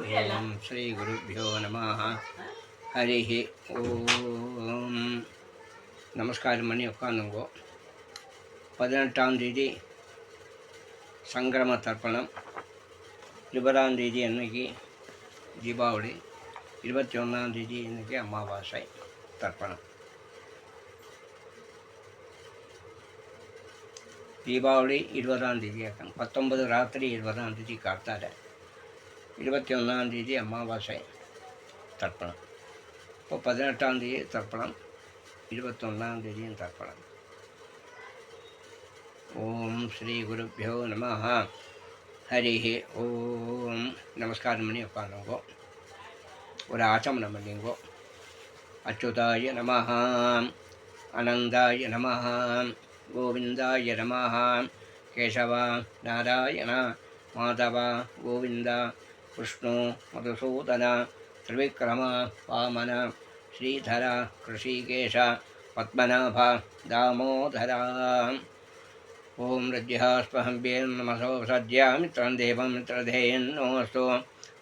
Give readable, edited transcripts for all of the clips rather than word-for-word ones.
ओम श्री गुरुभ्यो नमः हरि ओम நமஸ்காரம் பண்ணி உட்காந்துங்கோ. 18ஆம் தேதி சங்கிரம தர்ப்பணம், 20ஆம் தேதி அன்னைக்கு தீபாவளி, 21ஆம் தேதி அன்னைக்கு அமாவாசை தர்ப்பணம். தீபாவளி 20ஆம் தேதி, 19 ராத்திரி 20ஆம் தேதி காத்தால, 21ஆம் தேதி அமாவாசை தர்ப்பணம். இப்போ 18ஆம் தேதி தர்ப்பணம், 21ஆம் தேதியும் தர்ப்பணம். ஓம் ஸ்ரீ குருப்பியோ நமः ஹரி ஓம். நமஸ்காரம் பண்ணி உட்காந்துங்கோ. ஒரு ஆச்சமனம் பண்ணிங்கோ. அச்சுதாய நமः, அனந்தாய நமः, கோவிந்தாய நமः, கேசவா நாராயண மாதவ கோவிந்த விஷ்ணு மதுசூதன திரிவிக்ரம வாமன ஸ்ரீதர கிருஷிகேஷ பத்மநாப தாமோதர. ஓம் ரஜ்யாஸ்மஹம்பேன் நமசோ சத்யா மித்ரம் தேவம் மித்ரதேயன்னோஸ்து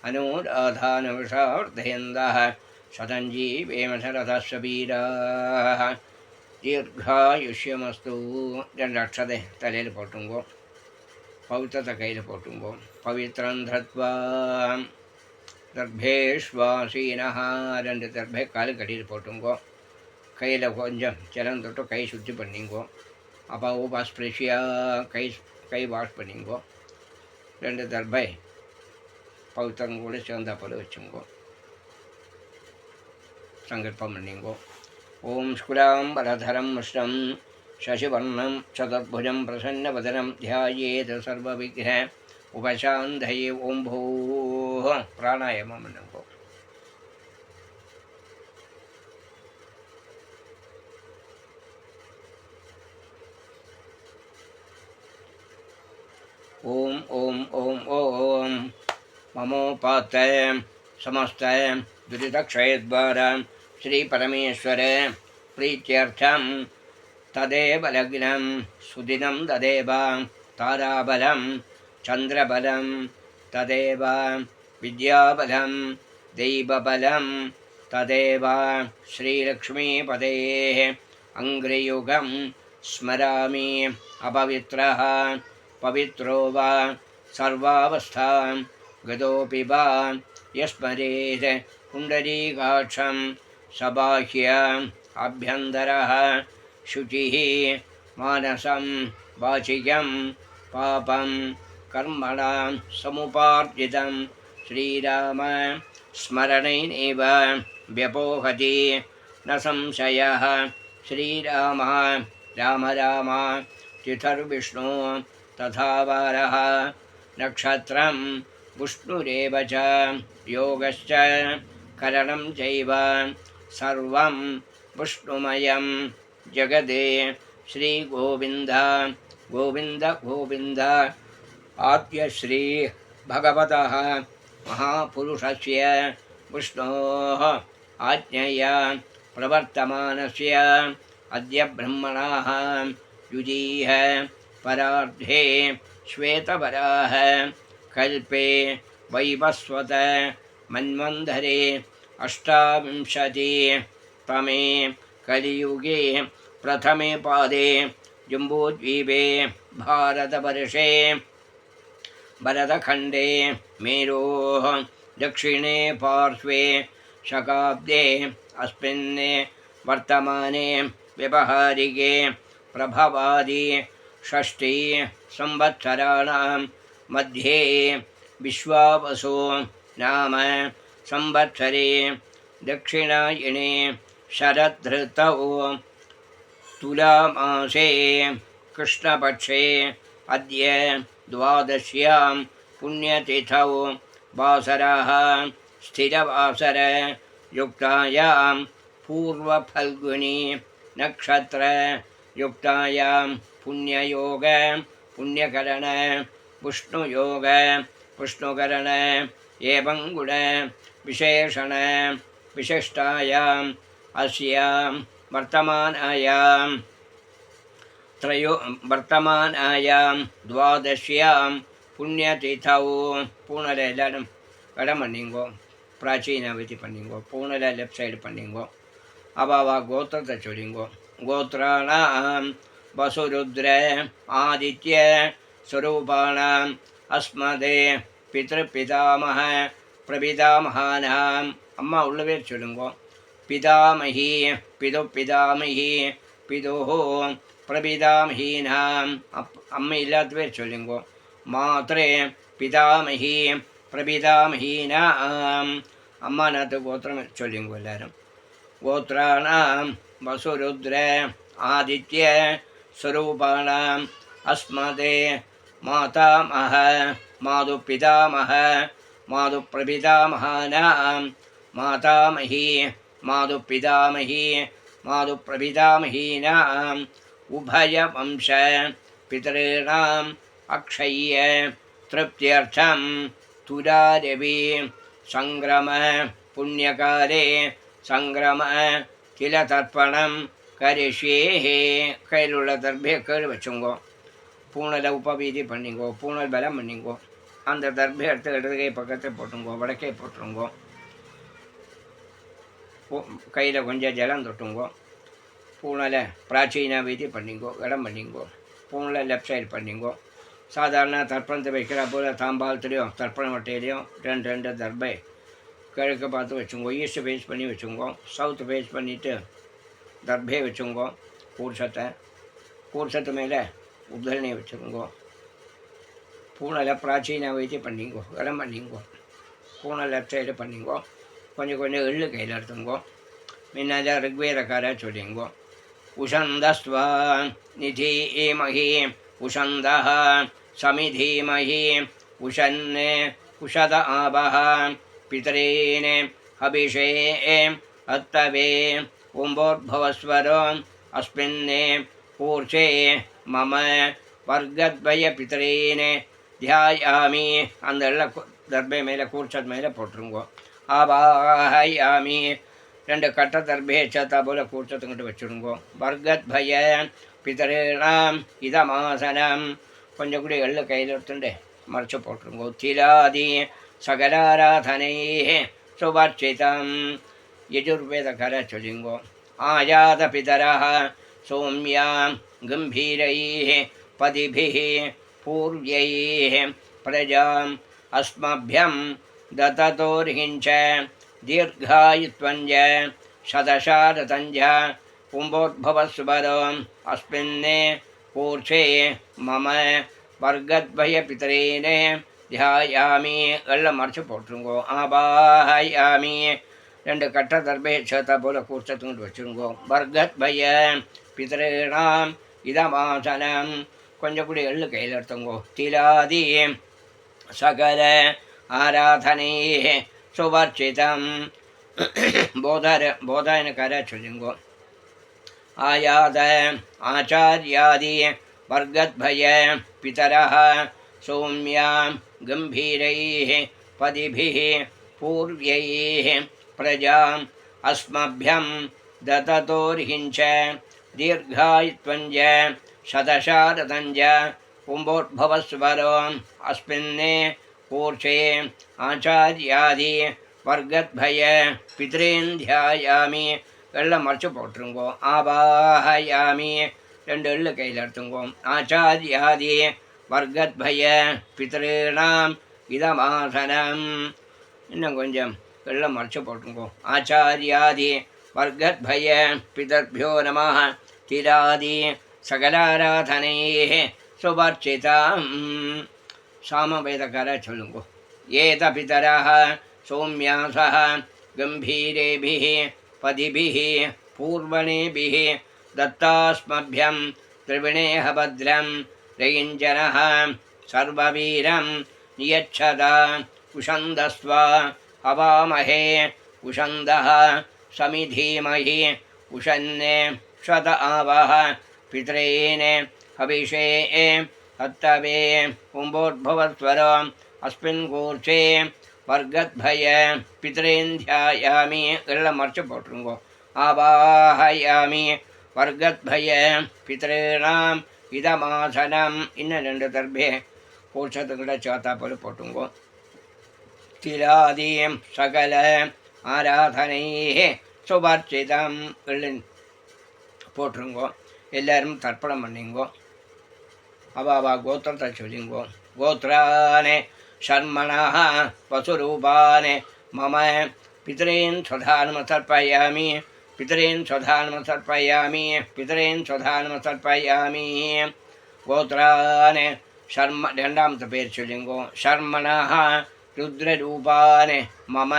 அனுராதானவிஷாவர்தயந்தः சதஞ்சீவேம சரதஸ்வபீராः தீர்காயுஷ்யமஸ்து. 2 அக்ஷதை தலையில் போட்டுங்கோ. பவித்திரத்தை கையில் போட்டுங்கோ. பவித்திரம் தத்வா தர்பேஷ்வாசீனः. 2 தர்பை காலு கடியில் போட்டுங்கோ. கையில் கொஞ்சம் ஜலம் தொட்டு கை சுத்தி பண்ணிங்கோ. அப்போ உபாஸ்பிரஷியா கை வாஷ் பண்ணிங்கோ. 2 தர்பை பவித்திரம் கூட சேர்ந்தாப்போல் வச்சுங்கோ. சங்கல்பம் பண்ணிங்கோ. ஓம் ஸ்குலாம்பரதரம் விஷ்ணம் சசிவர்ணம் சதுர்புஜம் பிரசன்னவதனம் தியாயேத் சர்வவிக்ன உபசாந்தயே. ஓம் பூ பிராணாயாமம் பண்ணுங்கோ. ஓம் ஓம் ஓம் ஓம் மமோபாத்த சமஸ்த துரிதக்ஷயத்வார ஸ்ரீ பரமேஸ்வர பிரீத்தியர்த்தம் ததேவ லக்னம் சுதினம் ததேவ தாராபலம் சந்திரபலம் ததேவ வித்யாபலம் தெய்வபலம் ததேவ ஸ்ரீலக்ஷ்மீபதே அங்கிரயுகம் ஸ்மராமி அபவித்ரः பவித்ரோ வா சர்வாவஸ்தாம் கதோபி வா யஸ்மரேத் புண்டரீகாட்சம் சபாஹ்ய ஆभ्यन्तरः शुचिः मानसं वाचिकं पापं कर्मणां समुपार्जितं श्रीराम स्मरणेनैव व्यपोहति न संशयः. श्रीरामः राम राम तिथिर्विष्णु तथा वारः नक्षत्रं विष्णुरेव च योगश्च करणं चैव सर्वं विष्णुमयं जगदे. श्रीगोविन्द गोविन्द गोविन्द आद्य श्री भगवतः महापुरुषस्य विष्णोः आज्ञया प्रवर्तमानस्य अद्य ब्रह्मणः युजीह परार्धे श्वेतवराह कल्पे वैवस्वत मन्वन्धरे 28तमे कलियुगे प्रथमे पादे जम्बूद्वीपे भारतवर्षे भरतखण्डे मेरोः दक्षिणे पार्श्वे शकाब्दे अस्मिन् वर्तमाने व्यवहारिके प्रभवादि 6 संवत्सराणां मध्ये विश्वावसु नाम संवत्सरे दक्षिणायने शरदृतौ तुलामासे कृष्णपक्षे अद्य 12 पुण्यतिथौ वासरः स्थिरवासर युक्तायां पूर्वफल्गुनी नक्षत्र युक्तायां पुण्ययोग पुण्यकरण विष्णुयोग विष्णुकरण एवं गुण विशेषण विशिष्टायाम् अस्यां वर्तमानायां 12 पुण्यतिथौ पुनरेलनं இடம் பண்ணிங்கோ. பிராச்சீனாவதி பண்ணிங்கோ. பூனலை லெஃப்ட் சைடு பண்ணிங்கோ. அவாவா கோத்திரத்தை சொல்லிங்கோ. கோத்திராணாம் வசுருத்ர ஆதித்ய ஸ்வரூபாணாம் அஸ்மதே பிதாமக பிரபிதாமகானாம். அம்மா உள்ள பேர் சொல்லுங்கோ. பிதாமகி பிதாமகி பிதுஹோ பிரபிதாமகீனாம். அம்மா இல்லாத பேர் சொல்லுங்கோ. மாத்ரே பிதாமகி பிரபிதாமகீனாம். அம்மா நாத்து கோத்திரம் சொல்லுங்கோ எல்லாரும். கோத்திராணாம் வசுருத்ர ஆதித்ய ஸ்வரூபாணாம் அஸ்மதே மாதாமஹ மாது பிதாமஹ மாது பிரபிதாமகானாம். மாதாமஹி மாது பிதாமஹி மாது பிரபிதாமகீனாம். உபயவம்ச பிதॄணாம் அக்ஷய்ய திருப்தியர்த்தம் துராரவி சங்கிரம புண்ணியகாலே சங்கிரம கில தர்ப்பணம் கரிஷ்யே. கையில் உள்ள தர்பே கேடு வச்சுங்கோ. பூனலை உபவீதி பண்ணிங்கோ. பூனல் பலம் பண்ணிங்கோ. அந்த தர்பை எடுத்து இடதுகை பக்கத்தை போட்டுங்கோ. வடக்கே போட்டுருங்கோ. கையில் கொஞ்சம் ஜலம் தொட்டுங்கோ. பூனலை பிராச்சீன வீதி பண்ணிங்கோ. இடம் பண்ணிங்கோ. பூனலை லெஃப்ட் சைடு பண்ணிங்கோ. சாதாரண தர்ப்பணத்தை வைக்கிற போல் தாம்பாலத்துலேயும் தர்ப்பண வட்டையிலையும் ரெண்டு தர்பை கிழக்கு பார்த்து வச்சுங்கோ. ஈஸ்ட் ஃபேஸ் பண்ணி வச்சுங்கோ. சவுத் ஃபேஸ் பண்ணிவிட்டு தர்பே வச்சுங்கோ. கூர்சத்து மேலே உத்தரணி வச்சுக்கோங்கோ. பூனலை பிராச்சீன வைத்தி பண்ணிங்கோ. இடம் பண்ணிங்கோ. பூனை லெஃப்ட் சைடு பண்ணிங்கோ. கொஞ்சம் எள்ளு கையில் எடுத்துங்கோ. முன்னாடி ரிக்வேதக்கார சொல்லிங்கோ. உஷந்தஸ்வா நிதீமஹி உஷந்த சமிதீமஹி உஷன்னே உஷத ஆபஹ பிதரேனே அபிஷே அத்தவே ஓம்போர்பவஸ்வரோ அஸ்மின்னே பூர்ச்சே மம வர்க்கத்வய பிதரேனே தியாயாமி. அந்த எள்ள தர்பை மேலே கூர்ச்சத் மேலே போட்டுருங்கோ. ஆபாயாமி. ரெண்டு கட்ட தர்பே சத்தா போல் கூர்ச்சத்துக்கிட்ட வச்சுருங்கோ. வர்க்கத்வய பிதரேணாம் இதமாசனம். கொஞ்சம் கூட எள்ளு கையில் எடுத்துட்டு மறைச்சு போட்டுருங்கோ. திலாதி சகலாராதனை சுவர்ச்சிதம். யஜுர்வேதக்கார சொல்லிங்கோ. ஆயாத பிதரா சௌமியாம் கம்பீரைः பதிபிः பூர்வைः பிரஜாம் அஸ்மभ्यं दततोर्हिञ्च दीर्घायुत्वञ्च शतशारतञ्च कुम्भोद्भवस्वरम् अस्मिन्ने पूर्षे मम वर्गद्वयपितरेण ध्यायामि. எல்லாம் மறைச்சு போட்டுருங்கோ. ஆபாயாமி. ரெண்டு கட்ட தர்பே சேத்தா போல் கூர்ச்சத்துங்கிட்டு வச்சுருங்கோ. வர்க்கத்வய பிதரேணாம் இதமாசனம். கொஞ்சம் கூட எள்ளு கையில் எடுத்துங்கோ. திலாதி சகல ஆராதனை சுவர்ச்சிதம். போதாயனக்கார சொல்லுங்கோ. ஆயாத ஆச்சாரியாதி வர்க்கத்வய பிதரः சௌமியாம் கம்பீரைः பதிபிः பூர்வைः பிரஜாம் அஸ்மभ्यं दततोर्हिञ्च दीर्घायुत्वञ्च शतशारदञ्च कुम्भोद्भवस्वरो अस्मिन्ने पूर्षे ஆச்சாரியாதி வர்க்கத்வய பித்ரேன் தியாயாமி. எல்லாம் மறைச்சு போட்டுருங்கோ. ஆபாயாமி. ரெண்டு எள்ளு கையில் எடுத்துங்கோ. ஆச்சாரியாதி வர்க்கத்வய பித்ரேணாம் இதமாசனம். இன்னும் கொஞ்சம் எல்லாம் மறைச்சு போட்டுருங்கோ. ஆச்சாரியாதி வர்க்கத்வய பிதர்பியோ நமः திலாதி சகலாராதனை சுவர்ச்சிதம். சாமவேதக்கார சொல்லுங்கோ. ஏத பிதரः சௌமியாசः கம்பீரேபிः பதிபிः பூர்வணேபிः दत्तास्मभ्यं त्रिविणेह भद्रं रयिञ्जनः सर्ववीरं नियच्छदा उषन्दस्व हवामहे उषन्दः समिधीमहि उषन्ने शत आवः पितरेण हविषे हत्तवे कुम्भोद्भवस्वरो अस्मिन् कूर्चे वर्गद्भय पितरेन्ध्यायामि. एल्लं मर्च पोट्रुंगो. आवाहयामि वर्गद्भय पितॄणाम् இதமாசனம். இன்னும் ரெண்டு தர்பே கூர்ச்சத்துக்கிட்ட சாத்தா போல் போட்டுங்கோ. திலாதீம் சகல ஆராதனை சுபர்ச்சிதம் போட்டுருங்கோ. எல்லோரும் தர்ப்பணம் பண்ணிங்கோ. அவா கோத்திரத்தை சொல்லிங்கோ. கோத்ரானே ஷர்மணா வசுரூபானே மம பிதரேன் ஸ்வதானம சர்ப்பயாமி பிதரேன் ஸ்வதானம சர்ப்பயாமி பிதரேன் ஸ்வதானம சர்ப்பயாமி. கோத்ரானே ரெண்டாமത്തെ பேர் சொல்லுங்கோ. ஷர்மணா ருத்ரரூபானே மம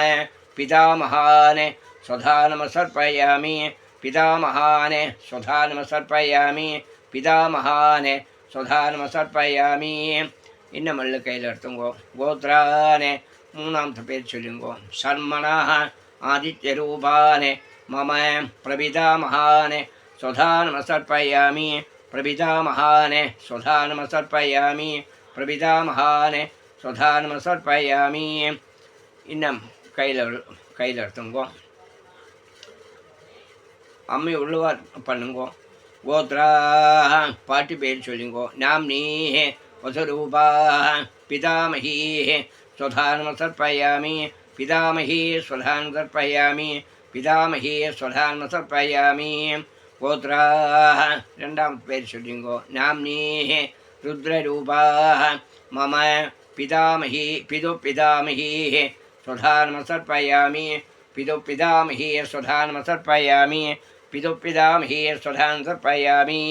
பிதாமகானே ஸ்வதானம சர்ப்பயாமி பிதாமகானே ஸ்வதானம சர்ப்பயாமி பிதாமகானே ஸ்வதானம சர்ப்பயாமி. இன்னும் மல்லு கையில் எடுத்துங்கோ. கோத்ரானே மூணாமത്തെ பேர் சொல்லுங்கோ. ஷர்மணா ஆதித்யரூபானே மம பிரபிதாமகானே ஸ்வதானம சர்ப்பயாமி பிரபிதாமகானே ஸ்வதானம சர்ப்பயாமி பிரபிதாமகானே ஸ்வதானம சர்ப்பயாமி. இன்னும் கையில் எடுத்துங்கோ. அம்மை உள்ளுவார் பண்ணுங்கோ. கோத்ரா பாட்டி பேர் சொல்லுங்கோ. நாம்னீ வசுரூபா பிதாமஹீ ஸ்வதானம சர்ப்பயாமி பிதாமஹீ ஸ்வதானம சர்ப்பயாமி பிதாமஹீ ஸ்வதானம சர்ப்பயாமி. கோத்ரா ரெண்டாமത്തെ பேர் சொல்லுங்கோ. நாம்னீ ருத்ரரூபா மம பிதாமஹீ பிதாமஹீ ஸ்வதானம சர்ப்பயாமி பிதாமஹீ ஸ்வதானம சர்ப்பயாமி பிதாமஹீ ஸ்வதானம சர்ப்பயாமி.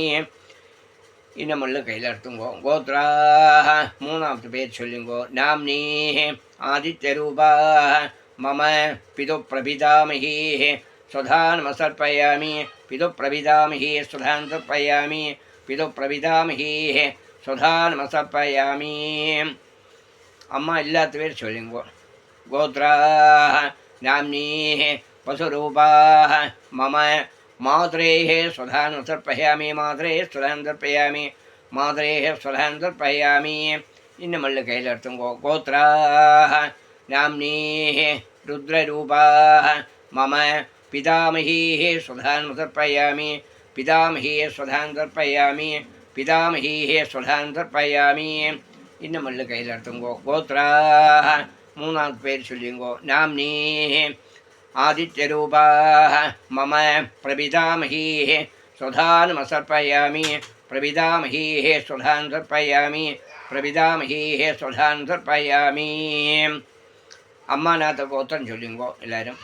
இன்னும் முள்ளு கையில் எடுத்துங்கோ. கோத்ரா மூணாமത്തെ பேர் சொல்லுங்கோ. நாம்னீ ஆதித்யரூபா மம பிரபிதாமஹீ ஸ்வதானம சர்ப்பயாமி பிரபிதாமஹீ ஸ்வதானம சர்ப்பயாமி பிரபிதாமஹீ ஸ்வதானம சர்ப்பயாமி. அம்மா இல்லாத பேர் சொல்லுங்கோ. கோத்ரா நாம்னீ வசுரூபா மம மாத்ரேः ஸ்வதானம சர்ப்பயாமி மாத்ரேः ஸ்வதானம சர்ப்பயாமி மாத்ரேः ஸ்வதானம சர்ப்பயாமி. இன்னும் மல்லு கையில் எடுத்துங்கோ. கோத்ரா நாம்னீः ருத்ரரூபா மம பிதாமஹீ ஸ்வதானம சர்ப்பயாமி பிதாமஹீ ஸ்வதானம சர்ப்பயாமி பிதாமஹீ ஸ்வதானம சர்ப்பயாமி. இன்னும் மல்லு கையில் எடுத்துங்கோ. கோத்ரா மூணாவது பேர் சொல்லுங்கோ. நாம்னீः ஆதித்யரூபா மம பிரபிதாமஹீ ஸ்வதானம சர்ப்பயாமி பிரபிதாமஹீ ஸ்வதானம சர்ப்பயாமி பிரபிதாமஹீ ஸ்வதானம சர்ப்பயாமி. அம்மா நாத்த கோத்திரம் சொல்லுங்கோ எல்லாரும்.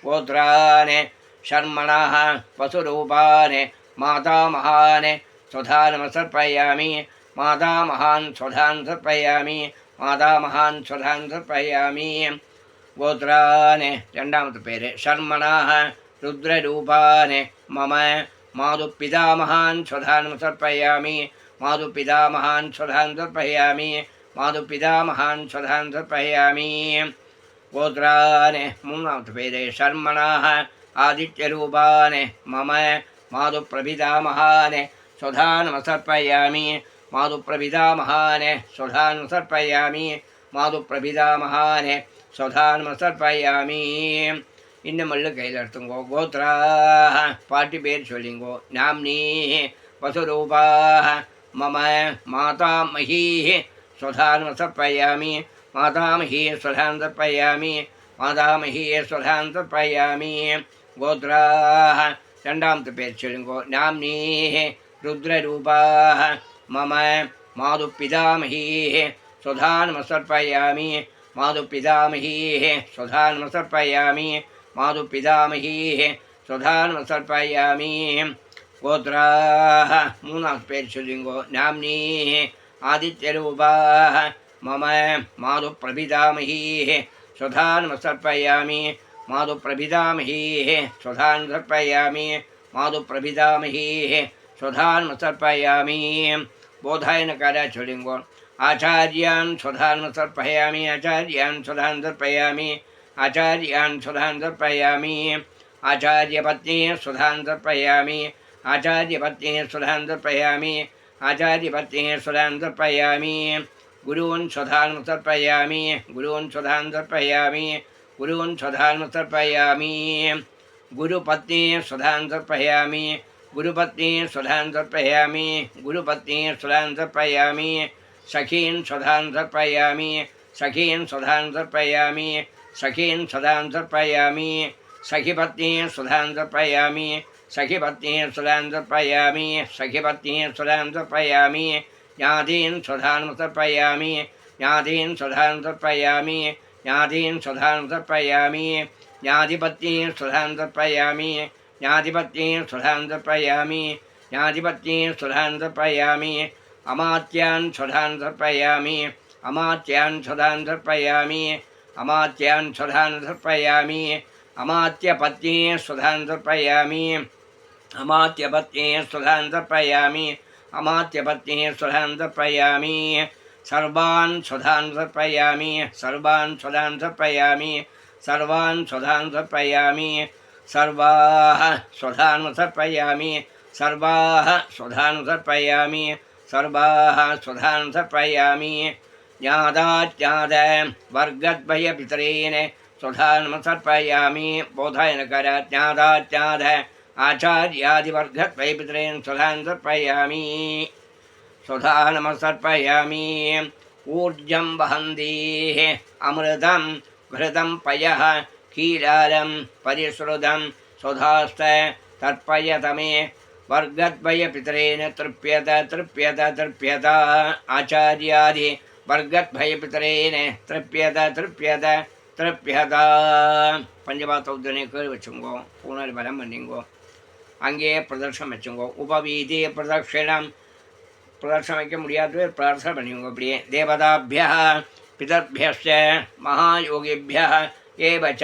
கோத்ரானே ஷர்மணா வசுரூபானே மாதாமகானே ஸ்வதானம சர்ப்பயாமி மாதாமகான் ஸ்வதானம சர்ப்பயாமி மாதாமகான் ஸ்வதானம சர்ப்பயாமி. கோத்ரானே ரெண்டாமത്തെ பேர். ஷர்மணா ருத்ரரூபானே மம மாதுப்பிதாமகான் ஸ்வதானம சர்ப்பயாமி மாதுப்பிதாமகான் ஸ்வதானம சர்ப்பயாமி மாதுப்பிதாமகான் ஸ்வதானம சர்ப்பயாமி. கோத்ரானே மூணாமത്തെ பேர். ஷர்மணா ஆதித்யரூபானே மம மாதுப்பிரபிதாமகானே ஸ்வதானம சர்ப்பயாமி மாதுப்பிரபிதாமகானே ஸ்வதானம சர்ப்பயாமி மாதுப்பிரபிதாமகானே ஸ்வதானம சர்ப்பயாமி. இன்னும் மல்லு கையில் எடுத்துங்கோ. கோத்ரா பாட்டி பேர் சொல்லிங்கோ. நாம்னீ வசுரூபா மம மாதாமஹீ ஸ்வதானம சர்ப்பயாமி மாதாமஹீ ஸ்வதானம சர்ப்பயாமி மாதாமஹீ ஸ்வதானம சர்ப்பயாமி. கோத்ரா ரெண்டாமത്തെ பேர் சொல்லுங்கோ. நாம்னீ ருத்ரரூபா மம மாதுப்பிதாமஹீ ஸ்வதானம சர்ப்பயாமி மாதுப்பிதாமஹீ ஸ்வதானம சர்ப்பயாமி மாதுப்பிதாமஹீ ஸ்வதானம சர்ப்பயாமி. கோத்ரா மூணாவது பேர் சொல்லுங்கோ. நாம்னீ ஆதித்யரூபா மம மாதுப்பிரபிதாமஹீ ஸ்வதானம சர்ப்பயாமி மாதுப்பிரபிதாமஹீ ஸ்வதானம சர்ப்பயாமி மாதுப்பிரபிதாமஹீ ஸ்வதானம சர்ப்பயாமி. போதாயனக்காரா சொல்லுங்கோ. ஆச்சாரியான் ஸ்வதானம சர்ப்பயாமி ஆச்சாரியான் ஸ்வதானம சர்ப்பயாமி ஆச்சாரியான் ஸ்வதானம சர்ப்பயாமி ஆச்சாரியபத்னி ஸ்வதானம சர்ப்பயாமி ஆச்சாரியபத்னி ஸ்வதானம சர்ப்பயாமி ஆச்சாரியபத்னி ஸ்வதானம சர்ப்பயாமி. குருவன் ஸ்வதானம சர்ப்பயாமி குருவன் ஸ்வதானம சர்ப்பயாமி குருவன் ஸ்வதானம சர்ப்பயாமி. குருபத்னி ஸ்வதானம சர்ப்பயாமி குருபத்னி ஸ்வதானம சர்ப்பயாமி குருபத்னி ஸ்வதானம சர்ப்பயாமி. சகீன் ஸ்வதானம சர்ப்பயாமி सखीन् सुधान् तर्पयामि सखीन् सुधान् तर्पयामि सखीपत्नीं सुधान् तर्पयामि सखीपत्नीं सुधान् तर्पयामि सखीपत्नीं सुधान् तर्पयामि ज्ञातीन् सुधान् तर्पयामि ज्ञातीन् सुधान् तर्पयामि ज्ञातीन् सुधान् तर्पयामि ज्ञातिपत्नीं सुधान् तर्पयामि ज्ञातिपत्नीं सुधान् तर्पयामि ज्ञातिपत्नीं सुधान् तर्पयामि अमात्यान् सुधान् तर्पयामि अमात्यान् सुधान् तर्पयामि अमात्यान् सुधान् तर्पयामि अमात्यपत्नीं सुधान् तर्पयामि अमात्यपत्नीं सुधान् तर्पयामि अमात्यपत्नीं सुधान् तर्पयामि सर्वान् सुधान् तर्पयामि सर्वान् सुधान् तर्पयामि सर्वान् सुधान् तर्पयामि सर्वाः सुधान् तर्पयामि सर्वाः सुधान् तर्पयामि सर्वाः सुधान् तर्पयामि ज्ञादाज्ञाद वर्गद्वयपितॄन् सुधान् तर्पयामि बोधायनकर ज्ञादाज्ञाद आचार्यादिवर्गद्वयपितॄन् सुधान् तर्पयामि सुधान् तर्पयामि ऊर्जं वहन्तीः अमृतं घृतं पयः कीलालं परिश्रुतं सुधास्त तर्पयत मे वर्गद्वयपितॄन् तृप्यत तृप्यत तृप्यत आचार्यादि वर्गद्वयपितॄन् तृप्यत तृप्यत तृप्यत पंचपातौद्दने கேள்வி வச்சுங்கோ பூனாரி பலம் பண்ணிங்கோ அங்கேயே பிரதர்ஷனம் வச்சுங்கோ உபவீதி பிரதட்சிணம் பிரதர்ஷனம் வைக்க முடியாது பிரார்த்தனை பண்ணிங்கோ அப்படியே தேவதாபியா पितृभ्यश्च महायोगिभ्यः एव च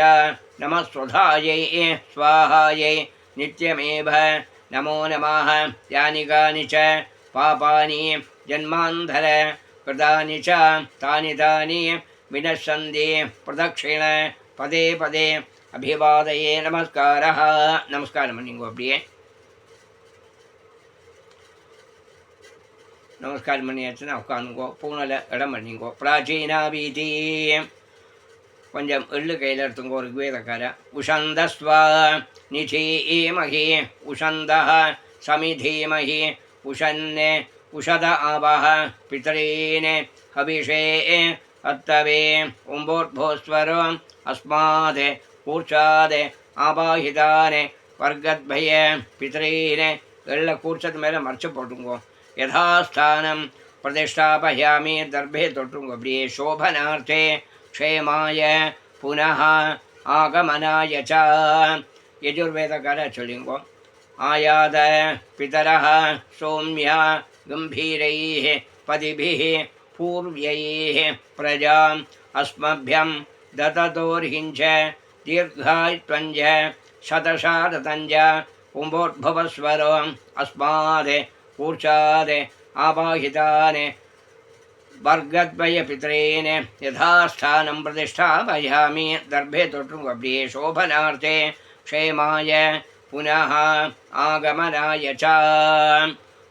नमः स्वधायै स्वाहायै नित्यमेव नमो नमः यानि कानि च पापानि जन्मान्धर कृतानि च तानि तानि विनश्यन्ति प्रदक्षिण पदे पदे अभिवादये नमस्कारः नमस्कारं பண்ணிங்கோ அப்படியே नमस्कार பண்ணியாச்சுன்னா உட்காந்துங்கோ பூனலை இடம் பண்ணிங்கோ பிராச்சீனா வீதி கொஞ்சம் எள்ளு கையில் எடுத்துங்கோ ஒரு வேதக்கார உஷந்தஸ்வா நிதீமஹி உஷந்த சமிதீமஹி உஷன்னே உஷத ஆவஹ பிதரீன் ஹவிஷே அத்தவே உம்போர்போஸ்வரம் அஸ்மாத் கூர்ச்சாத் ஆபாஹிதானே வர்கத்பய பிதரீன் எள்ள கூர்ச்சத்து மேலே மறைச்சு போட்டுங்கோ यथास्थानं प्रतिष्ठापयामि दर्भे तोट्टुंगो அப்படியே शोभनार्थे क्षेमाय पुनः आगमनाय च यजुर्वेदकार चलिंगो आयाद पितरः सौम्य गंभीरैः पदिभिः पूर्व्यैः प्रजाम् अस्मभ्यं दततोर्हिञ्च दीर्घायत्वञ्च शतशारतञ्च कुम्भोद्भवस्वरो अस्मात् ऊर्चाद आवाहितान् वर्गद्वयपितॄन् यथास्थानं प्रतिष्ठापयामि दर्भे तोट्टुंगो அப்படியே शोभनार्थे क्षेमाय पुनः आगमनाय च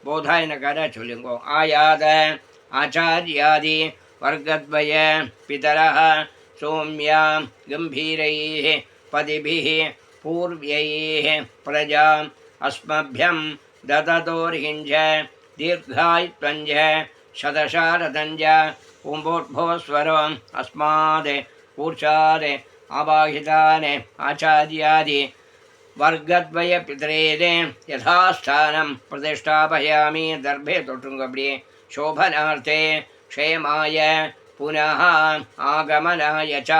बोधायनकर चलिंगो आयाद आचार्यादि वर्गद्वय पितरः सौम्य गंभीरैः पदिभिः पूर्व्यैः प्रजाम् अस्मभ्यं दततोर्हिञ्च दीर्घायत्वञ्च शतशारदञ्च कुम्भोद्भवस्वरम् अस्मात् ऊर्चात् आवाहितान् आचार्यादि वर्गद्वयपितॄन् यथास्थानं प्रतिष्ठापयामि दर्भे तोट्टुंगो அப்படியே शोभनार्थे क्षेमाय पुनः आगमनाय च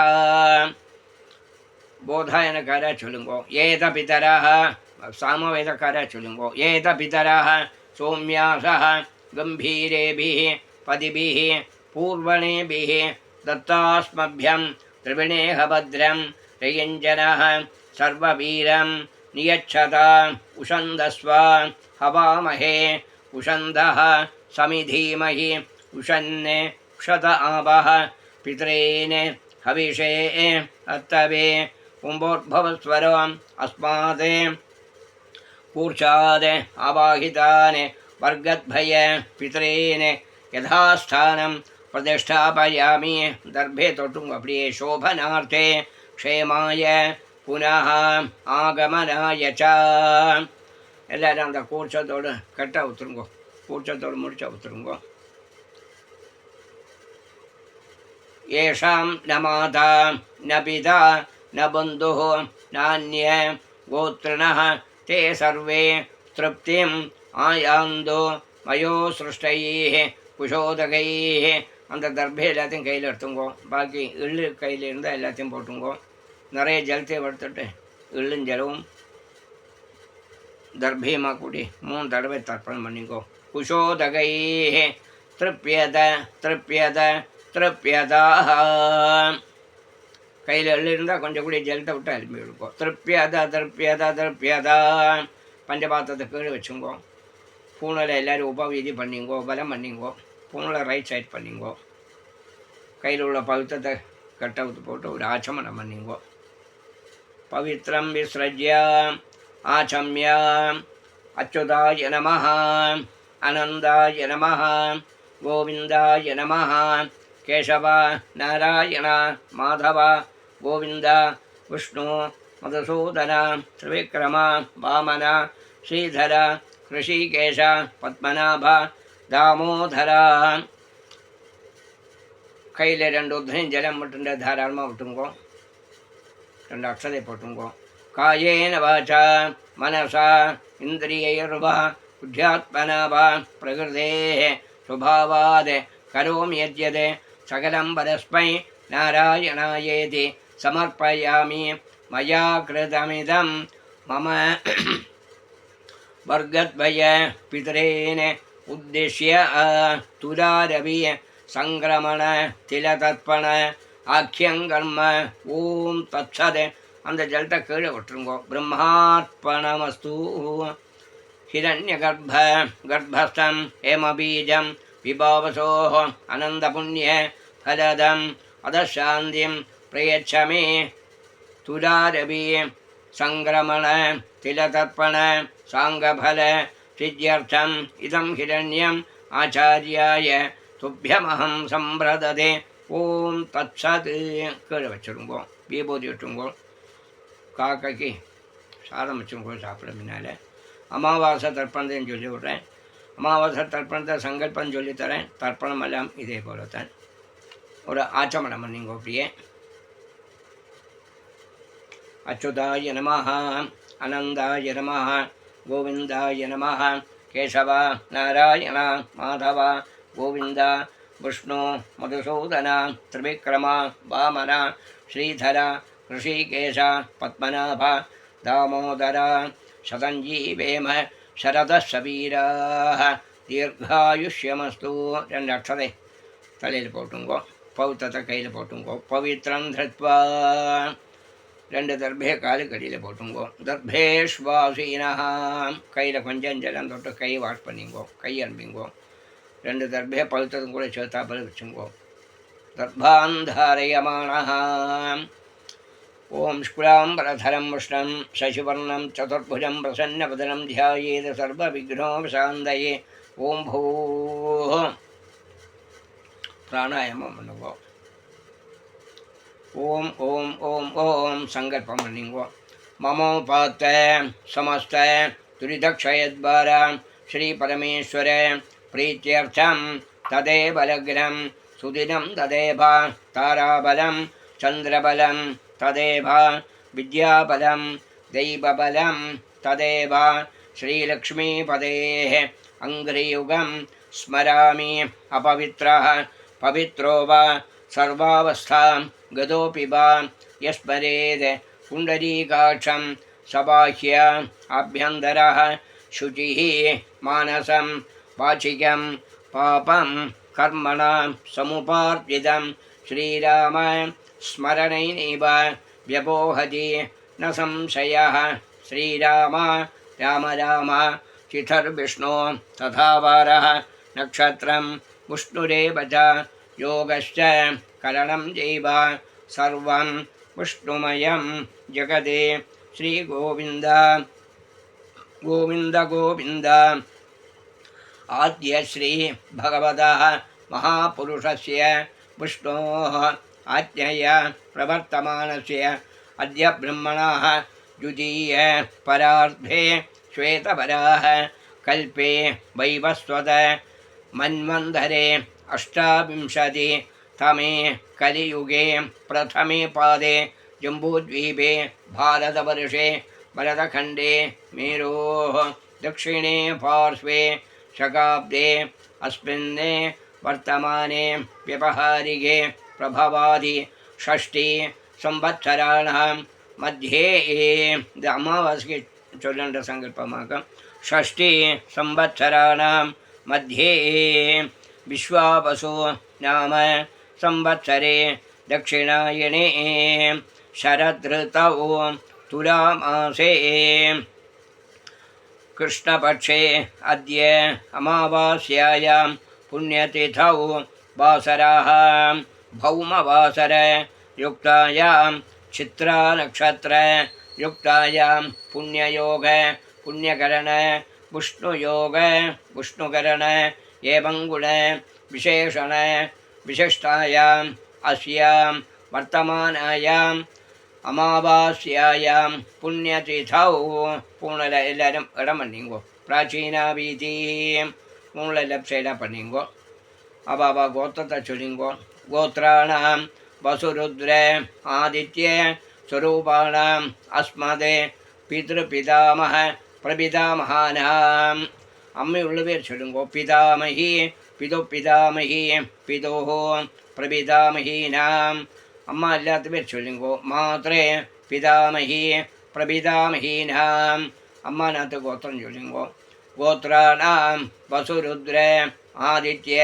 बोधायनकर चलुंगो येत पितरः सामवेदकार चलुंगो येत पितरः सौम्यासः गंभीरेभिः पदिभिः पूर्वणेभिः दत्तास्मभ्यं त्रिविणेह भद्रं रयञ्जनः सर्ववीरं नियच्छत उषन्दस्व हवामहे उषन्दः समिधीमहि उषन्ने क्षत आवः पितॄन् हविषे अत्तवे कुम्भोद्भवस्वरम् अस्मात् कूर्चाद आवाहितान् वर्गद्भय पितॄन् यथास्थानं प्रतिष्ठापयामि दर्भे तोट्टुंगो அப்படியே शोभनार्थे क्षेमाय पुनः आगमनाय च எல்லாரும் அந்த கூர்ச்சத்தோடு கட்ட ஊற்றுருங்கோ கூர்ச்சத்தோடு முடிச்சா ஊற்றுருங்கோ येषां न माता न पिता न बन्धुः नान्य गोत्रिणः ते सर्वे तृप्तिम् आयान्दो मयो सृष्टैः कुशोदகைः. அந்த தர்பை எல்லாத்தையும் கையில் எடுத்துங்கோ. பாக்கி எள்ளு கையில் இருந்தால் எல்லாத்தையும் போட்டுங்கோ. நிறைய ஜலத்தை எடுத்துட்டு எள்ளும் ஜலவும் தர்பையுமா கூடி 3 தடவை தர்ப்பணம் பண்ணிங்கோ. குஷோதகைः திருப்யத திருப்யத திருப்யதாக. கையில் எள்ளு இருந்தால் கொஞ்சம் கூடிய ஜலத்தை விட்டு அலும்பி விடுங்கோ. திருப்யத திருப்யத திருப்யதா. பஞ்சபாத்திரத்தை கீழே வச்சுங்கோ. பூனில் எல்லோரும் உபவீதி பண்ணிங்கோ, பலம் பண்ணிங்கோ. பூனில் ரைட் சைட் பண்ணிங்கோ. கையில் உள்ள பவித்திரத்தை கட்டவுத்து போட்டு ஒரு ஆச்சமனம் பண்ணிங்கோ. பவித்ரம் விஸ்ரஜ்ய ஆச்சம்ய அச்சுதாய நமः அனந்தாய நமः கோவிந்தாய நமः கேசவ நாராயண மாதவ கோவிந்த விஷ்ணு மதுசூதன திரிவிக்ரம வாமன ஸ்ரீதர ரிஷிகேஷ பத்மநாப தாமோதர. கையில் 2 உத்தரையும் ஜலம் விட்டுண்டு தாராளமாக விட்டுங்கோ. 2 அக்ஷதை போட்டுங்கோ. காயேன வாசா மனசா இந்திரியைர்வா புத்தியாத்மனா வா பிரகிருதேः சுபாவாத் கரோமி யத்யத் சகலம் பரஸ்மை நாராயணாயேதி சமர்ப்பயாமி. மயா கிருதமிதம் மம வர்கத்வய பிதரேன உத்திஷ்ய துராரவி சங்கிரமண திலதர்ப்பண ஆக்கியங்கர்ம ஓம் தத்சத். அந்த ஜலத்தை கீழே விட்டுருங்கோ. பிரம்மார்ப்பணமஸ்து. ஹிரண்யகர்ப்ப கர்ப்பஸ்தம் ஹேமபீஜம் விபாவசோ அனந்தபுண்ணிய ஃபலதம் அதசாந்திம் பிரயச்சமே துராரவி சங்கிரமண திலதர்ப்பண சாங்கபல சித்யர்த்தம் இதம் ஹிரண்யம் ஆச்சாரியாய துப்பியமஹம் சம்பிரததே. ஓம் தத்சத். கீழே வச்சுருங்கோ. விபூதி விட்டுருங்கோ. காக்கைக்கு சாதம் வச்சுருங்கோ சாப்பிட முன்னால். அமாவாசை தர்ப்பணத்தையும் சொல்லி விட்றேன். அமாவாசை தர்ப்பணத்தை சங்கல்பம் சொல்லித்தரேன். தர்ப்பணம் எல்லாம் இதே போலத்தான். ஒரு ஆச்சமனம் பண்ணிங்கோ. அப்படியே அச்சுதாய நமः அனந்தாய நமः கோவிந்தாய நமः கேசவ நாராயண மாதவ கோவிந்த விஷ்ணு மதுசூதன திரிவிக்ரம வாமன ஸ்ரீதர ரிஷிகேஷ பத்மநாப தாமோதர சதஞ்சீவேம சரதசவீராः தீர்காயுஷ்யமஸ்து. 2 அக்ஷதை தலையில் போட்டுங்கோ. பௌத்தத்தை கையில் போட்டுங்கோ. பவித்ரம் திருத்வா 2 தர்பே காலுக்கு அடியில் போட்டுங்கோ. தர்பேஷ்வாசீனா. கையில் கொஞ்சம் ஜலம் தொட்டு கை வாஷ் பண்ணிங்கோ. கை அனுப்பிங்கோ. 2 தர்பே பழுத்ததும் கூட சேர்த்தாப்பல் வச்சுங்கோ. தர்பாந்தாரயமானः. ஓம் ஸ்குலாம்பரதரம் விஷ்ணம் சசிவர்ணம் சதுர்புஜம் பிரசன்னவதனம் தியாயேத் சர்வவிக்னோபசாந்தயே. ஓம் பூ பிராணாயாமம் பண்ணுங்கோ. ஓம் ஓம் ஓம் ஓம் சங்கல்பம் பண்ணிங்கோ. மமோபாத்த சமஸ்த துரிதக்ஷயத்வார ஸ்ரீ பரமேஸ்வர प्रीत्यर्थं तदेव लग्नं सुदिनं तदेव ताराबलं चन्द्रबलं तदेव विद्याबलं दैवबलं तदेव श्रीलक्ष्मीपदेः अङ्घ्रियुगं स्मरामि अपवित्रः पवित्रो वा सर्वावस्थां गतोऽपि वा यस्मरेत् पुण्डरीकाक्षं सबाह्य आभ्यन्तरः शुचिः मानसं वाचिकं पापं कर्मणां समुपार्जितं श्रीराम स्मरणैनैव व्यपोहति न संशयः. श्रीराम राम राम चिथर्विष्णु तथा वारः नक्षत्रं विष्णुरेव च योगश्च करणं चैव सर्वं विष्णुमयं जगते. श्रीगोविन्द गोविन्द गोविन्द. आद्य श्री भगवतः महापुरुषस्य विष्णोः आज्ञया प्रवर्तमानस्य अद्य ब्रह्मणः द्वितीय परार्धे श्वेतपराः कल्पे वैवस्वत मन्वन्तरे 28 तमे कलियुगे प्रथमे पादे जम्बूद्वीपे भारतवर्षे भरतखण्डे मेरोः दक्षिणे पार्श्वे शकाब्दे अस्मिन् वर्तमाने व्यवहारिके प्रभवादि षष्ठी संवत्सराणां मध्ये अमावास्ये चोलण्ड सङ्कल्पमाकं षष्ठी संवत्सराणां मध्ये विश्वावसु नाम संवत्सरे दक्षिणायने शरदृतौ तुलामासे कृष्णपक्षे अद्य अमावास्यायां पुण्यतिथौ वासराः भौमवासर युक्तायां चित्रानक्षत्र युक्तायां पुण्ययोग पुण्यकरण विष्णुयोग विष्णुकरण एवं गुण विशेषण विशिष्टायाम् अस्यां वर्तमानायाम् अमावास्यायां पुण्यतिथौ पूर्णल எல்லாரும் இடம் பண்ணிங்கோ பிராச்சீனா வீதி மூணில் லெஃப்ட் சைடாக பண்ணிங்கோ அவாவா கோத்திரத்தை சொல்லிங்கோ கோத்ராணாம் வசுருத்ர ஆதித்ய ஸ்வரூபாணாம் அஸ்மதே பிதృபிதாமக பிரபிதாமகானாம் அம்மை உள்ள பேர் சொல்லுங்கோ பிதாமகி பிதாமகி பிதோஹோ பிரபிதாமகீனாம் அம்மா எல்லாத்து பேர் சொல்லுங்கோ மாத்ரே பிதாமகி பிரபிதாமகீனாம் அம்மா நாத்து கோத்திரம் சொல்லுங்கோ கோத்ராணாம் வசுருத்ர ஆதித்ய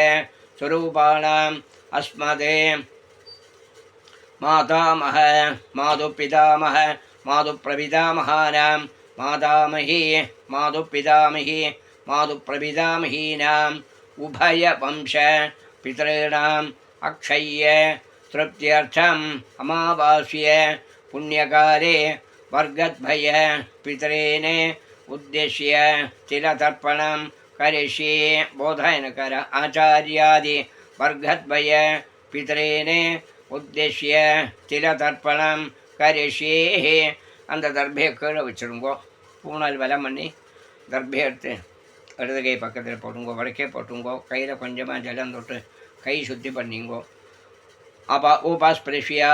ஸ்வரூபாணாம் அஸ்மதே மாதாமக மாதுப்பிதாமக மாதுப்பிரபிதாமகானாம் மாதாமகி மாதுப்பிதாமகி மாதுப்பிரபிதாமகீனாம் உபயவம்ச பிதॄणाम् अक्षय्य तृप्त्यर्थम् अमावास्ये पुण्यकाले वर्गद्वय पितॄन् उद्देश्य तिलतर्पणं करिष्ये बोधयनकर आचार्यादि वर्गद्वय पितॄन् उद्देश्य तिलतर्पणं करिष्ये அந்த தர்பையை கீழே வச்சுருங்கோ பூனால் வலம் பண்ணி தர்பையை எடுத்து இடது கை பக்கத்தில் போட்டுங்கோ வடக்கே போட்டுங்கோ கையில் கொஞ்சமாக ஜலம் தொட்டு கை சுத்தி பண்ணிங்கோ அப்போ ஊபாஸ்பிரஷியா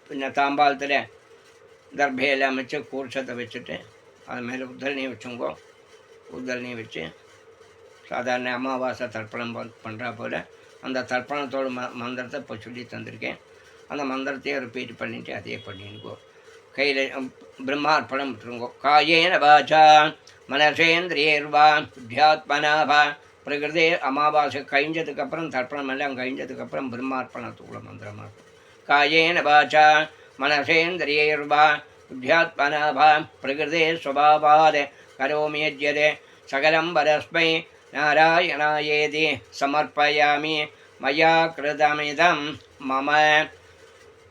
பின்ன தாம்பாலத்தில் தர்பையெல்லாம் வச்சு கூர்ச்சத்தை வச்சுட்டு அது மேலே உத்தரணியை வச்சுங்கோ உத்தரணியை வச்சு சாதாரண அமாவாசை தர்ப்பணம் பண்ணுறா போல் அந்த தர்ப்பணத்தோட மந்திரத்தை இப்போ சொல்லி தந்திருக்கேன் அந்த மந்திரத்தையே ரிப்பீட் பண்ணிவிட்டு அதே பண்ணிங்கோ கையில் பிரம்மார்ப்பணம் விட்டுருங்கோ காயேன வாசா மனசேந்திரியர்வா புத்தியாத்மனா வா பிரகிருதே அமாவாசை கழிஞ்சதுக்கப்புறம் தர்ப்பணம் எல்லாம் கழிஞ்சதுக்கப்புறம் பிரம்மார்ப்பணத்துக்குள்ள மந்திரமாக இருக்கும் காயேன வாசா மனசேந்திரியர்வா புத்தியாத்மனா வா பிரகிருதே ஸ்வபாவாத் கரோமி யஜ்யதே சகலம் பரஸ்மை நாராயணாயேதி சமர்ப்பயாமி மயா கிருதமிதம் மம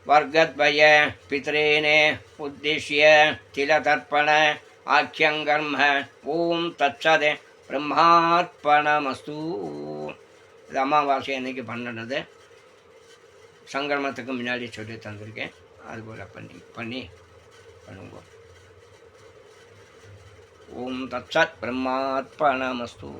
वर्गद्वय पितॄन् उद्दिश्य तिलतर्पण आख्यं कर्म ओम तत्सत् பிரம்மார்ப்பணமஸ்து. இது அமாவாசை அன்னைக்கு பண்ணினது சங்கிரமத்துக்கு முன்னாடி சொல்லி தந்திருக்கேன். அதுபோல் பண்ணுங்க. ஓம் தத்சத் பிரம்மார்ப்பணமஸ்து.